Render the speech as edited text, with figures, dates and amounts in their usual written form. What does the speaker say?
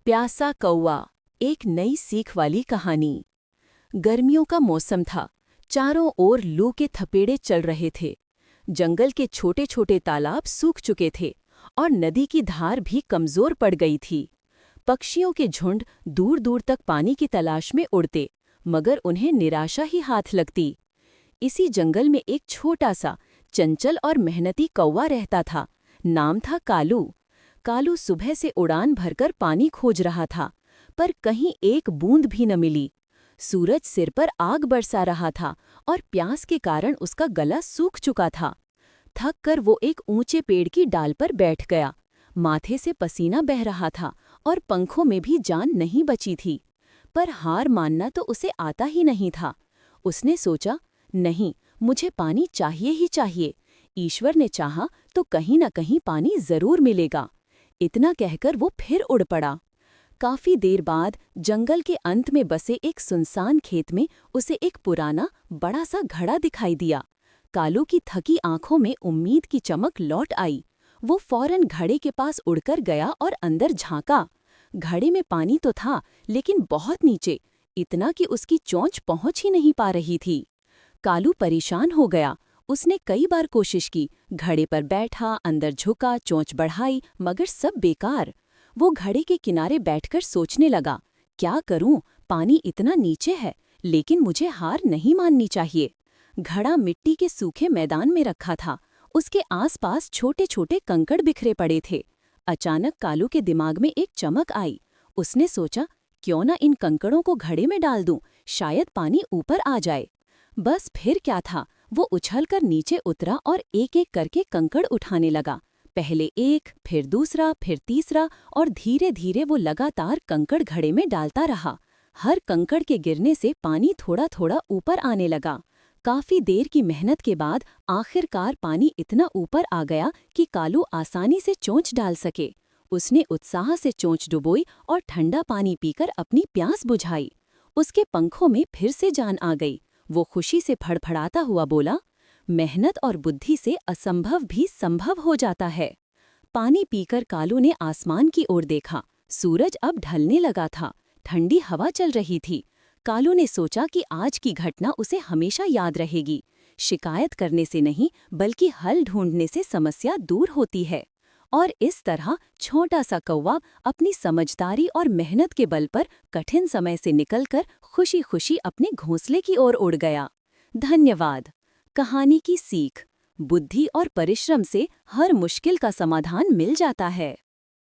प्यासा कौवा, एक नई सीख वाली कहानी। गर्मियों का मौसम था। चारों ओर लू के थपेड़े चल रहे थे। जंगल के छोटे छोटे तालाब सूख चुके थे और नदी की धार भी कमजोर पड़ गई थी। पक्षियों के झुंड दूर दूर तक पानी की तलाश में उड़ते, मगर उन्हें निराशा ही हाथ लगती। इसी जंगल में एक छोटा सा, चंचल और मेहनती कौवा रहता था। नाम था कालू। कालू सुबह से उड़ान भरकर पानी खोज रहा था, पर कहीं एक बूंद भी न मिली। सूरज सिर पर आग बरसा रहा था और प्यास के कारण उसका गला सूख चुका था। थक कर वो एक ऊंचे पेड़ की डाल पर बैठ गया। माथे से पसीना बह रहा था और पंखों में भी जान नहीं बची थी। पर हार मानना तो उसे आता ही नहीं था। उसने सोचा, नहीं, मुझे पानी चाहिए ही चाहिए। ईश्वर ने चाहा तो कहीं न कहीं पानी जरूर मिलेगा। इतना कहकर वो फिर उड़ पड़ा। काफी देर बाद जंगल के अंत में बसे एक सुनसान खेत में उसे एक पुराना बड़ा सा घड़ा दिखाई दिया। कालू की थकी आंखों में उम्मीद की चमक लौट आई। वो फौरन घड़े के पास उड़कर गया और अंदर झांका। घड़े में पानी तो था, लेकिन बहुत नीचे, इतना कि उसकी चोंच पहुंच ही नहीं पा रही थी। कालू परेशान हो गया। उसने कई बार कोशिश की, घड़े पर बैठा, अंदर झुका, चोंच बढ़ाई, मगर सब बेकार। वो घड़े के किनारे बैठकर सोचने लगा, क्या करूं? पानी इतना नीचे है, लेकिन मुझे हार नहीं माननी चाहिए। घड़ा मिट्टी के सूखे मैदान में रखा था। उसके आसपास छोटे छोटे कंकड़ बिखरे पड़े थे। अचानक कालू के दिमाग में एक चमक आई। उसने सोचा, क्यों ना इन कंकड़ों को घड़े में डाल दूं, शायद पानी ऊपर आ जाए। बस फिर क्या था, वो उछलकर नीचे उतरा और एक एक करके कंकड़ उठाने लगा। पहले एक, फिर दूसरा, फिर तीसरा, और धीरे धीरे वो लगातार कंकड़ घड़े में डालता रहा। हर कंकड़ के गिरने से पानी थोड़ा थोड़ा ऊपर आने लगा। काफी देर की मेहनत के बाद आखिरकार पानी इतना ऊपर आ गया कि कालू आसानी से चोंच डाल सके। उसने उत्साह से चोंच डुबोई और ठंडा पानी पीकर अपनी प्यास बुझाई। उसके पंखों में फिर से जान आ गई। वो खुशी से फड़फड़ाता हुआ बोला, मेहनत और बुद्धि से असंभव भी संभव हो जाता है। पानी पीकर कालू ने आसमान की ओर देखा। सूरज अब ढलने लगा था। ठंडी हवा चल रही थी। कालू ने सोचा कि आज की घटना उसे हमेशा याद रहेगी। शिकायत करने से नहीं, बल्कि हल ढूंढने से समस्या दूर होती है। और इस तरह छोटा सा कौवा अपनी समझदारी और मेहनत के बल पर कठिन समय से निकलकर खुशी खुशी अपने घोंसले की ओर उड़ गया। धन्यवाद। कहानी की सीख: बुद्धि और परिश्रम से हर मुश्किल का समाधान मिल जाता है।